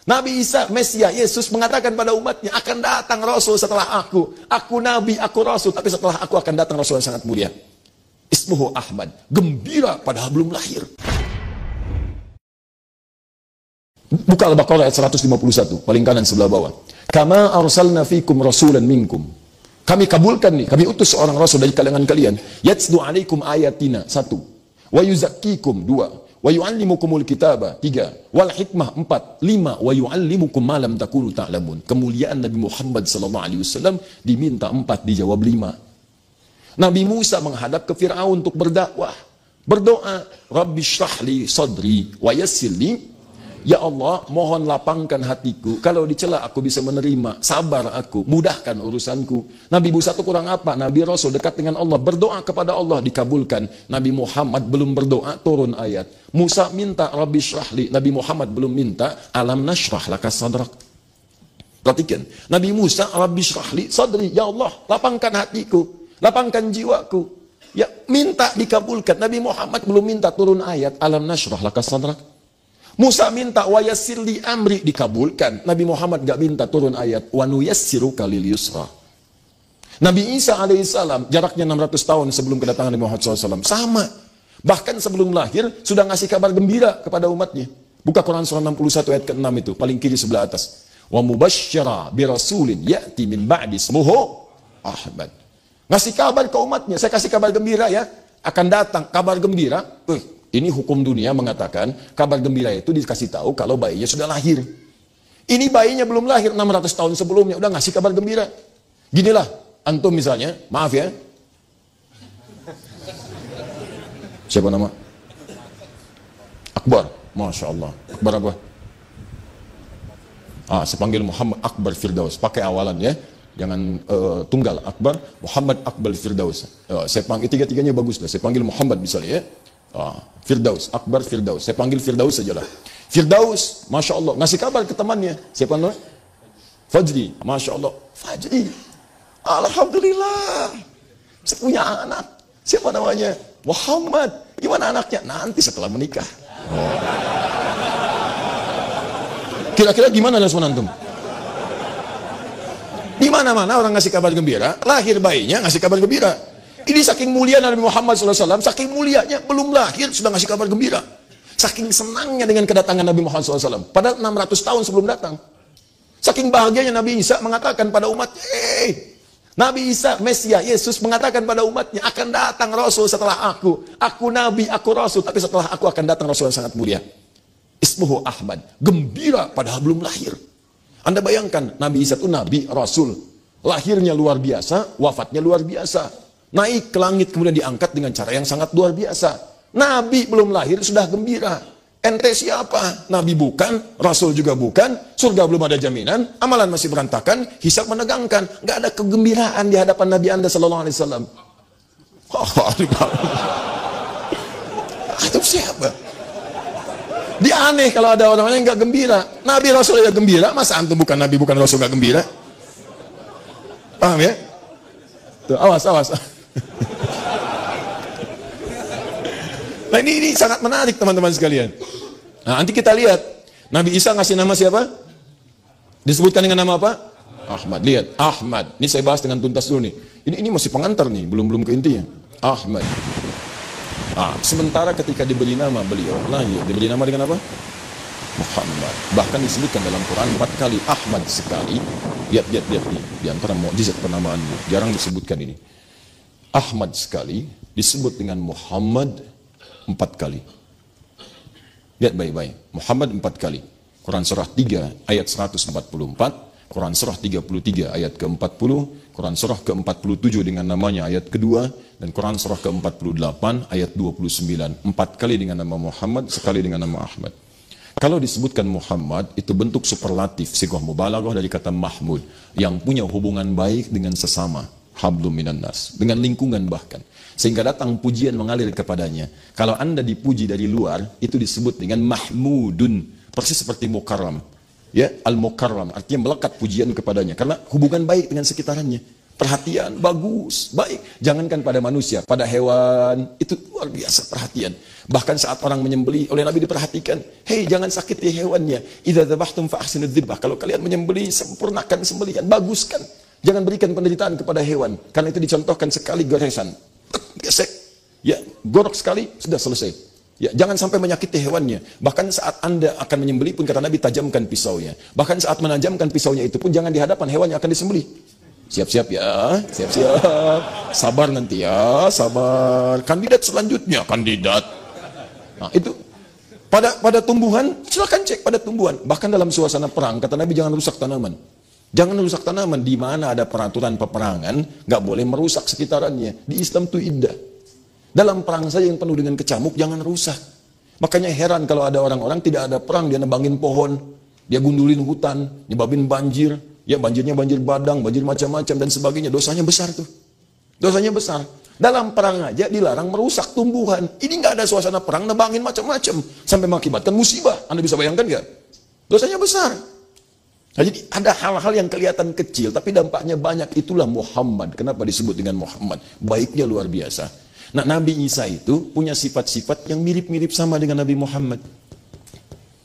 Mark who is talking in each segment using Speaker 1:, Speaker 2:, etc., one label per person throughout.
Speaker 1: Nabi Isa, Mesias, Yesus mengatakan pada umatnya, akan datang Rasul setelah aku. Aku Nabi, aku Rasul, tapi setelah aku akan datang Rasul yang sangat mulia. Ismuhu Ahmad, gembira padahal belum lahir. Buka Al-Baqarah ayat 151, paling kanan sebelah bawah. Kama arsalna fikum rasulan minkum. Kami kabulkan nih, kami utus seorang rasul dari kalangan kalian. Yatsdu alaikum ayatina, 1. Wa yuzakkikum, 2. Wa yu'allimukumul kitaba, 3. Wal hikmah, 4. 5. Wa yu'allimukum ma lam takunu ta'lamun. Kemuliaan Nabi Muhammad sallallahu alaihi wasallam diminta 4, dijawab 5. Nabi Musa menghadap ke Firaun untuk berdakwah. Berdoa, Rabbi shrahli sadri wa yassir li. Ya Allah, mohon lapangkan hatiku. Kalau dicela aku bisa menerima. Sabar aku, mudahkan urusanku. Nabi Musa itu kurang apa? Nabi Rasul dekat dengan Allah. Berdoa kepada Allah, dikabulkan. Nabi Muhammad belum berdoa, turun ayat. Musa minta Rabbi syrahli. Nabi Muhammad belum minta alam nashrah laka sadrak. Perhatikan. Nabi Musa, Rabbi syrahli sadri. Ya Allah, lapangkan hatiku. Lapangkan jiwaku. Ya, minta dikabulkan. Nabi Muhammad belum minta turun ayat alam nashrah laka sadrak. Musa minta wa yassir li amri, dikabulkan. Nabi Muhammad gak minta turun ayat wa nuyassiruka lil yusra. Nabi Isa alaihissalam jaraknya 600 tahun sebelum kedatangan Nabi Muhammad SAW, sama. Bahkan sebelum lahir sudah ngasih kabar gembira kepada umatnya. Buka Quran surah 61 ayat ke-6 itu, paling kiri sebelah atas. Wa mubasysyira bi rasulin ya'ti min ba'di ismuhu Ahmad. Ngasih kabar ke umatnya, saya kasih kabar gembira ya, akan datang kabar gembira. Ini hukum dunia mengatakan kabar gembira itu dikasih tahu kalau bayinya sudah lahir. Ini bayinya belum lahir 600 tahun sebelumnya udah ngasih kabar gembira. Ginilah, antum misalnya, maaf ya. Siapa nama? Akbar, Masya Allah. Akbar apa? Saya panggil Muhammad Akbar Firdaus. Pakai awalan ya. Jangan tunggal, Akbar, Muhammad Akbar Firdaus. Saya panggil, tiga-tiganya bagus lah. Saya panggil Muhammad misalnya ya. Firdaus, Akbar Firdaus. Saya panggil Firdaus sajalah. Firdaus, Masya Allah, ngasih kabar ke temannya. Siapa namanya? Fajri, Masya Allah. Fajri, Alhamdulillah, saya punya anak. Siapa namanya? Muhammad. Gimana anaknya? Nanti setelah menikah. Kira-kira gimana respon antum? Di mana-mana orang ngasih kabar gembira, lahir bayinya ngasih kabar gembira. Ini saking mulia Nabi Muhammad SAW, saking mulianya belum lahir sudah ngasih kabar gembira. Saking senangnya dengan kedatangan Nabi Muhammad SAW. Padahal 600 tahun sebelum datang. Saking bahagianya Nabi Isa mengatakan pada umatnya, Nabi Isa, Mesias, Yesus mengatakan pada umatnya, akan datang Rasul setelah aku. Aku Nabi, aku Rasul, tapi setelah aku akan datang Rasul yang sangat mulia. Ismuhu Ahmad, gembira padahal belum lahir. Anda bayangkan, Nabi Isa itu Nabi, Rasul. Lahirnya luar biasa, wafatnya luar biasa. Naik ke langit kemudian diangkat dengan cara yang sangat luar biasa. Nabi belum lahir sudah gembira. Ente siapa? Nabi bukan, Rasul juga bukan, surga belum ada jaminan, amalan masih berantakan, hisab menegangkan. Gak ada kegembiraan di hadapan Nabi Anda sallallahu alaihi wasallam. Itu siapa? Dia aneh kalau ada orang yang gak gembira. Nabi Rasul ya gembira, masa antum bukan Nabi bukan Rasul gak gembira? Paham ya? Tuh, awas. Nah ini sangat menarik teman-teman sekalian. Nah nanti kita lihat Nabi Isa ngasih nama siapa? Disebutkan dengan nama apa? Ahmad. Lihat Ahmad. Ini saya bahas dengan tuntas dulu nih. Ini masih pengantar nih, belum ke intinya. Ahmad. Sementara ketika diberi nama beliau lahir, diberi nama dengan apa? Muhammad. Bahkan disebutkan dalam Quran 4 kali, Ahmad sekali. Lihat nih, di antara mukjizat penamaannya. Jarang disebutkan ini. Ahmad sekali, disebut dengan Muhammad 4 kali. Lihat baik-baik. Muhammad 4 kali. Quran surah 3 ayat 144. Quran surah 33 ayat ke-40. Quran surah ke-47 dengan namanya ayat kedua. Dan Quran surah ke-48 ayat 29. 4 kali dengan nama Muhammad, sekali dengan nama Ahmad. Kalau disebutkan Muhammad, itu bentuk superlatif, sighah mubalaghah dari kata Mahmud, yang punya hubungan baik dengan sesama, hablum minan nas, dengan lingkungan bahkan. Sehingga datang pujian mengalir kepadanya. Kalau Anda dipuji dari luar, itu disebut dengan Mahmudun, persis seperti Mukarram. Ya, Al-Mukarram, artinya melekat pujian kepadanya, karena hubungan baik dengan sekitarannya. Perhatian, bagus, baik. Jangankan pada manusia, pada hewan, itu luar biasa perhatian. Bahkan saat orang menyembelih, oleh Nabi diperhatikan, hei jangan sakiti hewannya. Idza dzabhtum fa ahsinu dzibhah. Kalau kalian menyembelih, sempurnakan sembelihan, baguskan. Jangan berikan penderitaan kepada hewan. Karena itu dicontohkan sekali goresan. Gesek, ya, gorok sekali, sudah selesai. Ya, jangan sampai menyakiti hewannya. Bahkan saat Anda akan menyembelih pun kata Nabi, tajamkan pisaunya. Bahkan saat menajamkan pisaunya itu pun jangan di hadapan hewan yang akan disembelih. Siap-siap ya, siap-siap. Sabar nanti ya, sabar. Kandidat selanjutnya, kandidat. Nah, itu pada tumbuhan, silakan cek pada tumbuhan. Bahkan dalam suasana perang, kata Nabi jangan rusak tanaman. Jangan rusak tanaman. Di mana ada peraturan peperangan, nggak boleh merusak sekitarannya. Di Islam itu indah. Dalam perang saja yang penuh dengan kecamuk, jangan rusak. Makanya heran kalau ada orang-orang tidak ada perang, dia nebangin pohon, dia gundulin hutan, nyebabin banjir. Ya banjirnya banjir badang, banjir macam-macam dan sebagainya. Dosanya besar tuh. Dosanya besar. Dalam perang aja dilarang merusak tumbuhan. Ini nggak ada suasana perang, nebangin macam-macam. Sampai mengakibatkan musibah. Anda bisa bayangkan nggak? Dosanya besar. Nah, jadi ada hal-hal yang kelihatan kecil, tapi dampaknya banyak. Itulah Muhammad. Kenapa disebut dengan Muhammad? Baiknya luar biasa. Nah, Nabi Isa itu punya sifat-sifat yang mirip-mirip sama dengan Nabi Muhammad.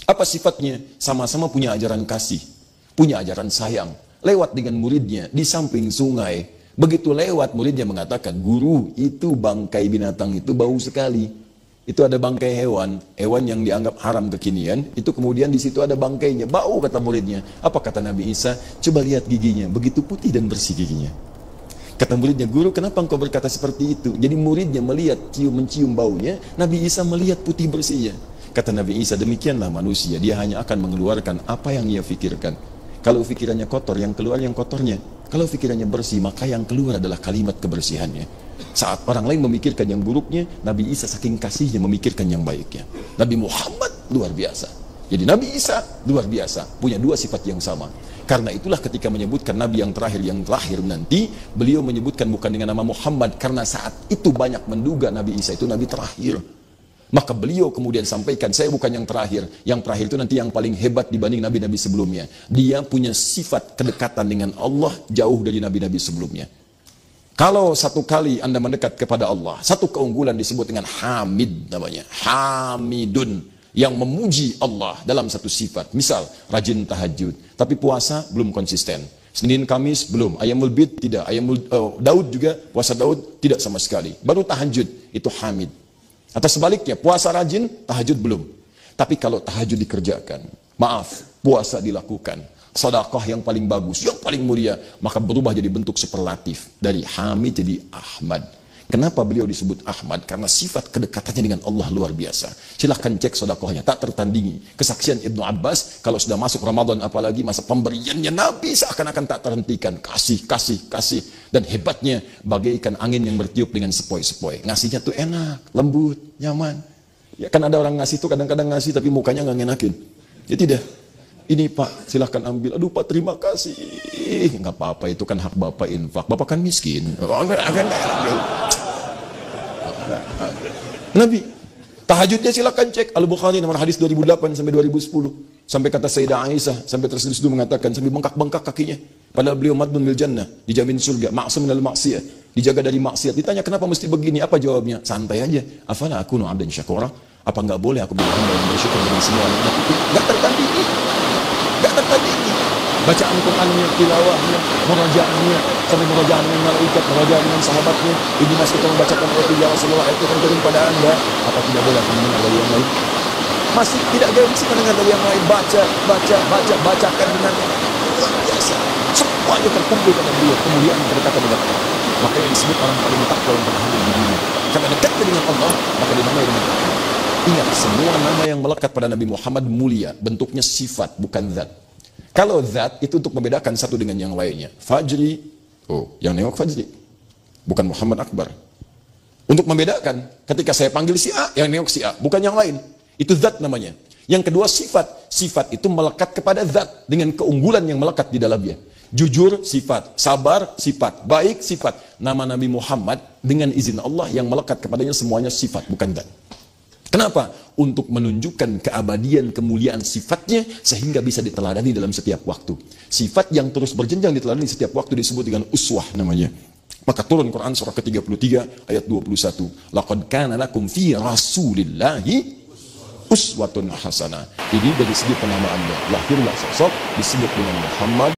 Speaker 1: Apa sifatnya? Sama-sama punya ajaran kasih. Punya ajaran sayang, lewat dengan muridnya di samping sungai. Begitu lewat, muridnya mengatakan, guru, itu bangkai binatang itu bau sekali. Itu ada bangkai hewan yang dianggap haram kekinian, itu kemudian di situ ada bangkainya, bau, kata muridnya. Apa kata Nabi Isa? Coba lihat giginya, begitu putih dan bersih giginya. Kata muridnya, guru, kenapa engkau berkata seperti itu? Jadi muridnya melihat, mencium baunya, Nabi Isa melihat putih bersihnya. Kata Nabi Isa, demikianlah manusia, dia hanya akan mengeluarkan apa yang ia fikirkan. Kalau fikirannya kotor, yang keluar yang kotornya. Kalau fikirannya bersih, maka yang keluar adalah kalimat kebersihannya. Saat orang lain memikirkan yang buruknya, Nabi Isa saking kasihnya memikirkan yang baiknya. Nabi Muhammad luar biasa. Jadi Nabi Isa luar biasa, punya dua sifat yang sama. Karena itulah ketika menyebutkan Nabi yang terakhir nanti, beliau menyebutkan bukan dengan nama Muhammad, karena saat itu banyak menduga Nabi Isa itu Nabi terakhir. Maka beliau kemudian sampaikan, saya bukan yang terakhir. Yang terakhir itu nanti yang paling hebat dibanding nabi-nabi sebelumnya. Dia punya sifat kedekatan dengan Allah jauh dari nabi-nabi sebelumnya. Kalau satu kali Anda mendekat kepada Allah, satu keunggulan disebut dengan Hamid namanya. Hamidun, yang memuji Allah dalam satu sifat. Misal, rajin tahajud, tapi puasa belum konsisten. Senin Kamis belum, Ayamul Bid tidak, Daud juga, puasa Daud tidak sama sekali. Baru tahajud, itu Hamid. Atau sebaliknya, puasa rajin, tahajud belum. Tapi kalau tahajud dikerjakan, maaf, puasa dilakukan, sedekah yang paling bagus, yang paling mulia, maka berubah jadi bentuk superlatif. Dari Hamid jadi Ahmad. Kenapa beliau disebut Ahmad? Karena sifat kedekatannya dengan Allah luar biasa. Silahkan cek sedekahnya, tak tertandingi. Kesaksian Ibnu Abbas, kalau sudah masuk Ramadan apalagi, masa pemberiannya Nabi seakan-akan tak terhentikan. Kasih, kasih, kasih. Dan hebatnya, bagaikan angin yang bertiup dengan sepoi-sepoi. Ngasihnya tuh enak, lembut, nyaman. Ya kan ada orang ngasih tuh kadang-kadang ngasih, tapi mukanya nggak ngenakin. Ya tidak. Ini Pak, silahkan ambil. Aduh Pak, terima kasih. Nggak apa-apa, itu kan hak Bapak infak. Bapak kan miskin. Nabi tahajudnya silakan cek Al-Bukhari nomor hadis 2008 sampai 2010. Sampai kata Sayyidah Aisyah, sampai tersedus mengatakan, sampai bengkak-bengkak kakinya. Padahal beliau madnun bil jannah, dijamin surga, maksum minal maksiyah, dijaga dari maksiat. Ditanya kenapa mesti begini? Apa jawabnya? Santai aja. Afala akunu 'abdan syakura? Apa enggak boleh aku menjadi hamba yang bersyukur dengan semua nikmat itu? Enggak tertandingi. Enggak tertandingi. Bacaan Qur'annya, tilawahnya, murajaahnya, sampai murajaah dengan malaikat, murajaah dengan sahabatnya. Ini mas kita membacakan ayat ya Rasulullah, ayat yang turun pada Anda. Apa tidak boleh aku mendengar dari yang lain? Masih tidak gengsi mendengar dari yang lain. Bacakan dengannya. Luar biasa. Semuanya terkumpul pada beliau. Kemuliaan kedekatan dengan Allah. Makanya disebut orang paling takwa yang pernah hadir di dunia. Karena dekat dengan Allah, maka dinamai dengan takwa. Ingat, semua nama yang melekat pada Nabi Muhammad mulia. Bentuknya sifat, bukan zat. Kalau zat itu untuk membedakan satu dengan yang lainnya. Fajri, yang nengok Fajri, bukan Muhammad Akbar. Untuk membedakan, ketika saya panggil si A, yang nengok si A, bukan yang lain. Itu zat namanya. Yang kedua sifat. Sifat itu melekat kepada zat dengan keunggulan yang melekat di dalamnya. Jujur sifat, sabar sifat, baik sifat. Nama Nabi Muhammad dengan izin Allah yang melekat kepadanya semuanya sifat, bukan zat. Kenapa? Untuk menunjukkan keabadian, kemuliaan sifatnya sehingga bisa diteladani dalam setiap waktu. Sifat yang terus berjenjang diteladani setiap waktu disebut dengan uswah namanya. Maka turun Quran surah ke-33 ayat 21. Laqad kana lakum fi rasulillahi uswatun hasanah. Jadi dari segi penamaannya, lahirlah sosok disebut dengan Muhammad.